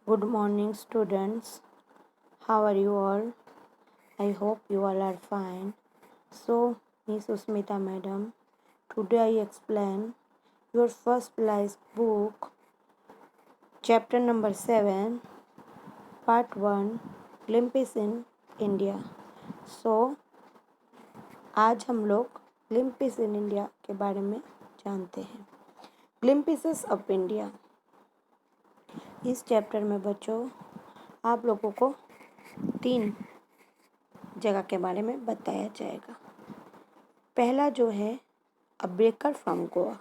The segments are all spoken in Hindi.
Good morning, students. How are you all? I hope you all are fine. So, Miss Usmita Madam, today I explain your first life book, chapter number 7, part 1, Glimpses in India. So, आज हम लोग ग्लिम्पिस इन इंडिया के बारे में जानते हैं। ग्लिम्पिसेस ऑफ इंडिया। इस चैप्टर में बच्चों आप लोगों को 3 जगह के बारे में बताया जाएगा। पहला जो है अ ब्रेकर फ्रॉम गोवा,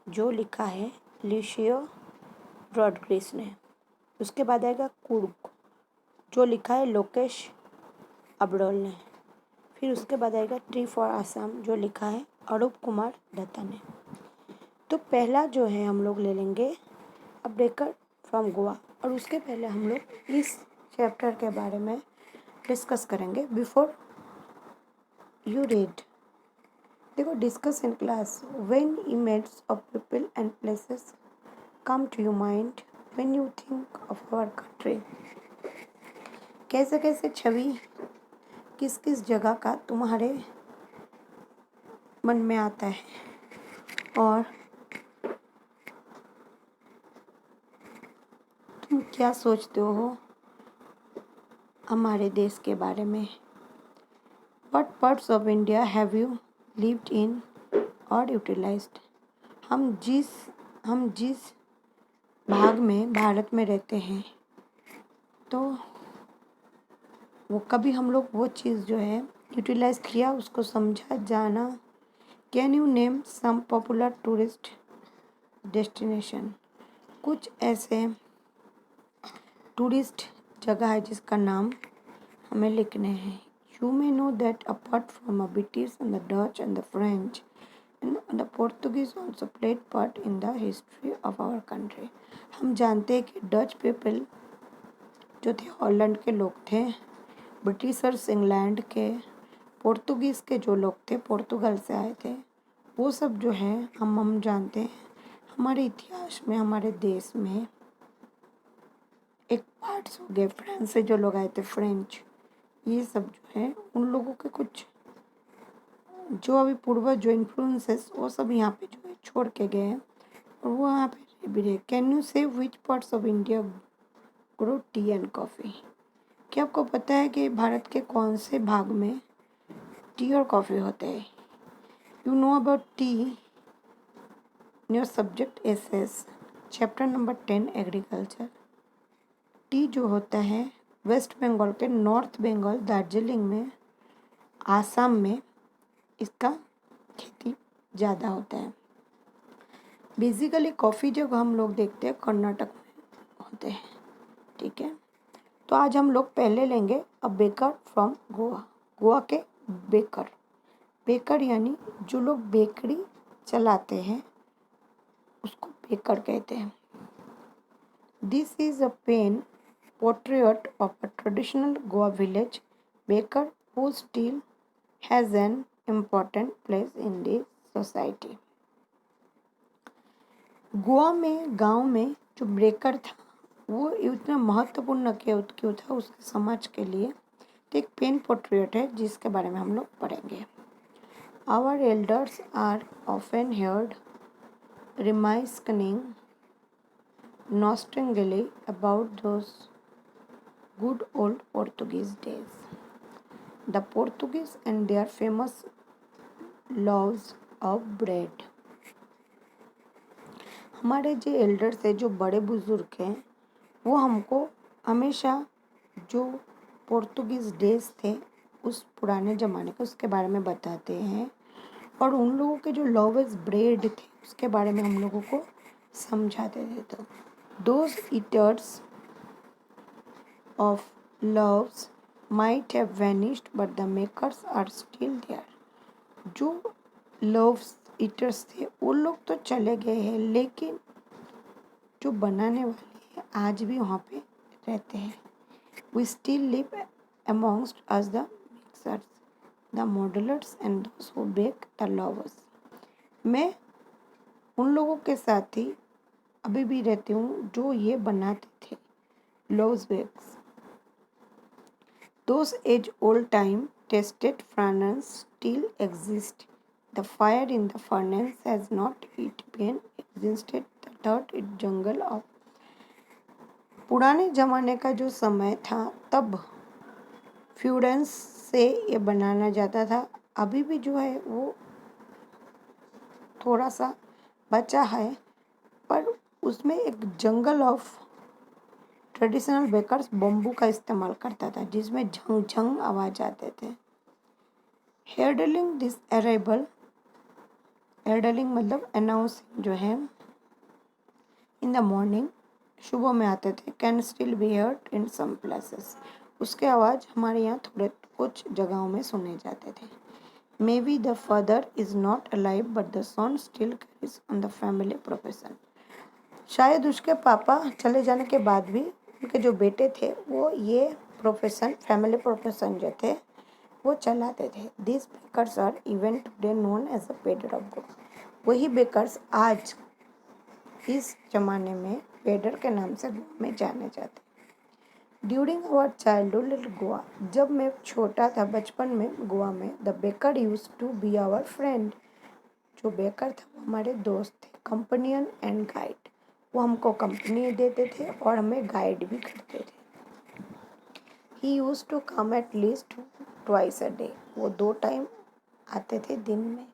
जो लिखा है लिशियो रॉड्रिग्स ने। उसके बाद आएगा कुर्ग, जो लिखा है लोकेश अब्रोल ने। फिर उसके बाद आएगा ट्री फॉर आसाम, जो लिखा है अरूप कुमार दत्ता ने। तो पहला जो है हम लोग ले लेंगे अ ब्रेकर फ्रॉम गोवा, और उसके पहले हम लोग इस चैप्टर के बारे में डिस्कस करेंगे। बिफोर यू रीड, देखो, discuss in class when images of people and places come to your mind when you think of our country. कैसे कैसे छवि किस किस जगह का तुम्हारे मन में आता है, और तुम क्या सोचते हो हमारे देश के बारे में। What parts of India have you lived in or utilized? हम जिस भाग में भारत में रहते हैं, तो वो कभी हम लोग वो चीज़ जो है यूटिलाइज किया, उसको समझा, जाना। Can you name some popular tourist destination? कुछ ऐसे टूरिस्ट जगह है जिसका नाम हमें लिखने हैं। You may know that apart from the British and the Dutch and the French and the Portuguese also played part in the history of our country. हम जानते हैं कि डच पीपल जो थे हॉलैंड के लोग थे, ब्रिटिशर्स इंग्लैंड के, पोर्तुगीज़ के जो लोग थे पोर्तुगल से आए थे, वो सब जो है हम जानते हैं हमारे इतिहास में, हमारे देश में एक पार्ट्स हो गए। फ्रांस से जो लोग आए थे, फ्रेंच, ये सब जो है उन लोगों के कुछ जो अभी पूर्वज जो इन्फ्लुएंसेस वो सब यहाँ पे जो है छोड़ के गए हैं, और वो यहाँ पे भी रहे। कैन यू से which parts of India grow T and coffee? क्या आपको पता है कि भारत के कौन से भाग में टी और कॉफ़ी होते हैं? You know about T in your subject SS chapter number 10 agriculture. T जो होता है वेस्ट बंगाल के नॉर्थ बंगाल, दार्जिलिंग में, आसाम में इसका खेती ज़्यादा होता है। बेसिकली कॉफ़ी जब हम लोग देखते हैं कर्नाटक में होते हैं, ठीक है। तो आज हम लोग पहले लेंगे a baker from Goa. Goa के बेकर यानी जो लोग बेकरी चलाते हैं उसको बेकर कहते हैं। This is a pen portrait of a traditional Goa village baker who still has an important place in the society. Goa में गांव में जो बेकर था वो इतना महत्वपूर्ण क्यों था उसके समाज के लिए, तो एक पेन पोर्ट्रेट है जिसके बारे में हम लोग पढ़ेंगे। Our elders are often heard reminiscing nostalgically about those good old Portuguese days. The Portuguese and their famous loaves of bread. हमारे जो एल्डर्स है, जो बड़े बुजुर्ग हैं, वो हमको हमेशा जो पोर्तुगीज़ डेज थे उस पुराने ज़माने के उसके बारे में बताते हैं, और उन लोगों के जो लोवेज ब्रेड थे उसके बारे में हम लोगों को समझाते थे। तो those eaters of loaves might have vanished but the makers are still there. जो loaves eaters थे वो लोग तो चले गए हैं, लेकिन जो बनाने वाले हैं आज भी वहाँ पे रहते हैं। We still live amongst us the mixers, the modelers and those who bake the loaves. मैं उन लोगों के साथ ही अभी भी रहती हूँ जो ये बनाते थे। Loaves bakes those age-old time-tested furnaces still exist. The fire in the furnace has not yet been exhausted. The third is jungle of पुराने ज़माने का जो समय था तब फ्यूरेंस से ये बनाना जाता था। अभी भी जो है वो थोड़ा सा बचा है, पर उसमें एक jangle of traditional bakers bamboo का इस्तेमाल करता था जिसमें झंग झंग आवाज आते थे। हेयरडलिंग दिस अराइवल, हेयरडलिंग मतलब अनाउंसिंग जो है इन द मॉर्निंग, सुबह में आते थे। Can still be heard in some places, उसके आवाज़ हमारे यहाँ थोड़े कुछ जगहों में सुने जाते थे। Maybe the father is not alive but the son still carries on the family profession, शायद उसके पापा चले जाने के बाद भी उनके जो बेटे थे वो ये प्रोफेशन, फैमिली प्रोफेशन जो थे वो चलाते थे। This bakers are even today known as a pader of good, वही बेकर्स आज इस जमाने में पेडर के नाम से गोवा में जाने जाते। During our childhood in Goa, जब मैं छोटा था बचपन में गोवा में, the baker use to be our friend, जो बेकर था वो हमारे दोस्त थे। कंपनियन एंड गाइड, वो हमको कंपनी देते थे और हमें गाइड भी करते थे। He use to come at least twice a day, वो 2 टाइम आते थे दिन में।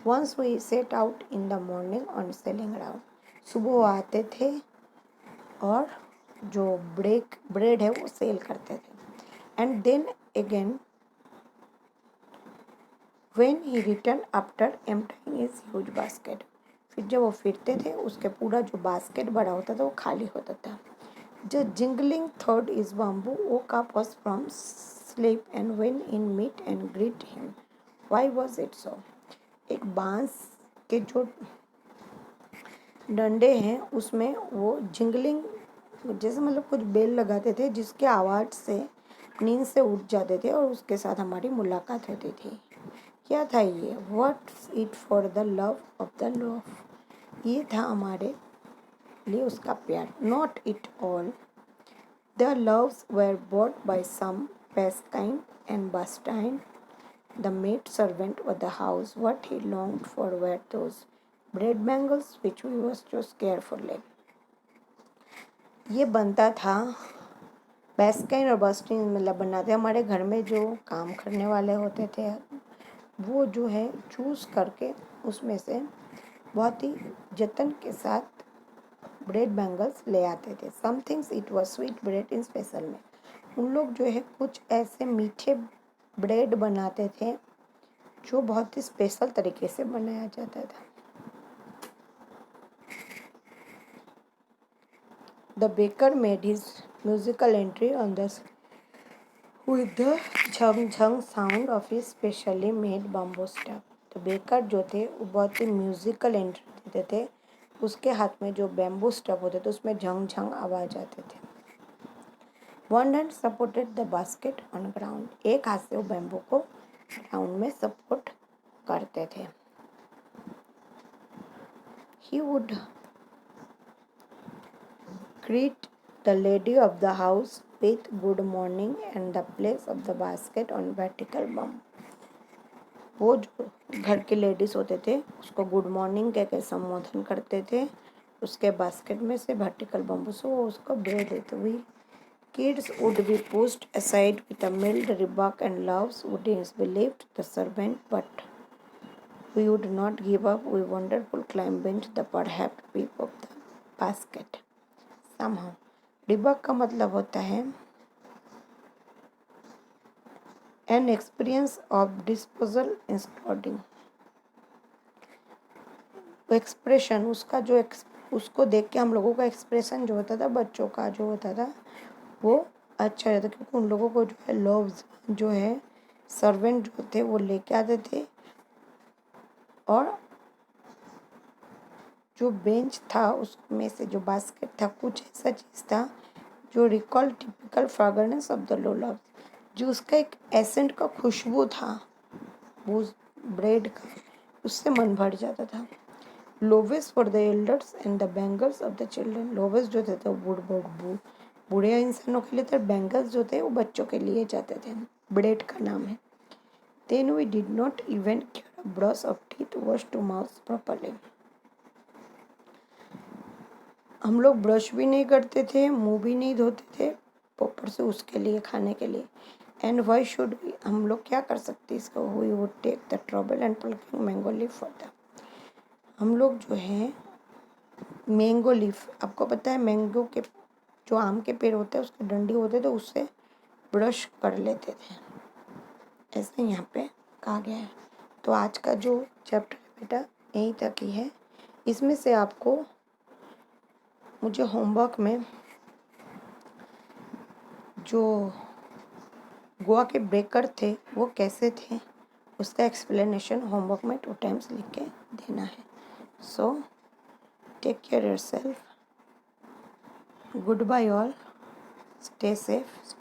Once we set out in the morning on selling around, सुबह वो आते थे और जो ब्रेड है वो सेल करते थे। And then again when he return after emptying his huge basket, फिर जब वो फिरते थे उसके पूरा जो बास्केट बड़ा होता था वो खाली होता था। जो jingling third is bamboo woke up was from sleep and went in meet and greet him. Why was it so? एक बांस के जो डंडे हैं उसमें वो जिंगलिंग जैसे मतलब कुछ बेल लगाते थे जिसके आवाज़ से नींद से उठ जाते थे और उसके साथ हमारी मुलाकात होती थी। क्या था ये? What's it for the love of the love, ये था हमारे लिए उसका प्यार। Not it all the loves were bought by some पेस्काइन एंड बास्टाइन, the maid servant of the house, what he longed for were those bread bangles which we was choose carefully. ये बनता था बेस्काइन और बस्टिन, मतलब बनाते हमारे घर में जो काम करने वाले होते थे वो जो है चूज़ करके उसमें से बहुत ही जतन के साथ ब्रेड बैंगल्स ले आते थे। Some things it was sweet bread in special में, उन लोग जो है कुछ ऐसे मीठे ब्रेड बनाते थे जो बहुत ही स्पेशल तरीके से बनाया जाता था। The baker made his musical entry on the with the Jhang Jhang sound of his specially made bamboo stuff, तो बेकर जो थे वो बहुत ही म्यूजिकल एंट्री देते थे, उसके हाथ में जो बैम्बू स्टफ होते थे उसमें झंग झंग आवाज आते थे। One hand supported the basket on ground, एक हाथ से वो बैम्बू को ग्राउंड में सपोर्ट करते थे। He would greet the lady of the house with good morning and the place of the basket on vertical bump, वो जो घर के लेडीज होते थे उसको गुड मॉर्निंग कह के संबोधन करते थे, उसके बास्केट में से वर्टिकल बम्बू से वो उसको ब्रेड देते हुए। Kids would be pushed aside with a mild rebuke and loves would believed the servant, but we would not give up, we wonderful climbed the perhaps peep of the basket. Somehow डिबक का मतलब होता है एन एक्सपीरियंस ऑफ डिस्पोजल इंस्टॉर्डिंग, एक्सप्रेशन उसका जो उसको देख के हम लोगों का एक्सप्रेशन जो होता था, बच्चों का जो होता था वो अच्छा रहता, क्योंकि उन लोगों को जो है लोव्स जो है सर्वेंट जो थे वो लेके आते थे और जो बेंच था उसमें से जो बास्केट था कुछ ऐसा चीज़ था जो recall typical fragrance of the low love, जो उसका एक एसेंट का खुशबू था वो ब्रेड का, उससे मन भर जाता था। लोवेस for the elders and the bangles of the children. लोवेस जो थे तो बूढ़े इंसानों के लिए थे, बैंगल्स जो थे वो बच्चों के लिए जाते थे। ब्रेड का नाम है। Then we did not even care a brush of teeth wash to mouth properly. हम लोग ब्रश भी नहीं करते थे, मुंह भी नहीं धोते थे प्रॉपर से उसके लिए, खाने के लिए। एंड वाई शुड वी, हम लोग क्या कर सकते इसको, we would take the trouble and plucking mango leaf for the. हम लोग जो है मैंगो लीफ, आपको पता है मैंगो के जो आम के पेड़ होते हैं उसके डंडी होते तो उससे ब्रश कर लेते थे, ऐसे यहाँ पे कहा गया है। तो आज का जो चैप्टर है बेटा यहीं तक ही है। इसमें से आपको मुझे होमवर्क में जो गोवा के ब्रेकर थे वो कैसे थे उसका एक्सप्लेनेशन होमवर्क में 2 टाइम्स लिख के देना है। So take care yourself, goodbye all, stay safe.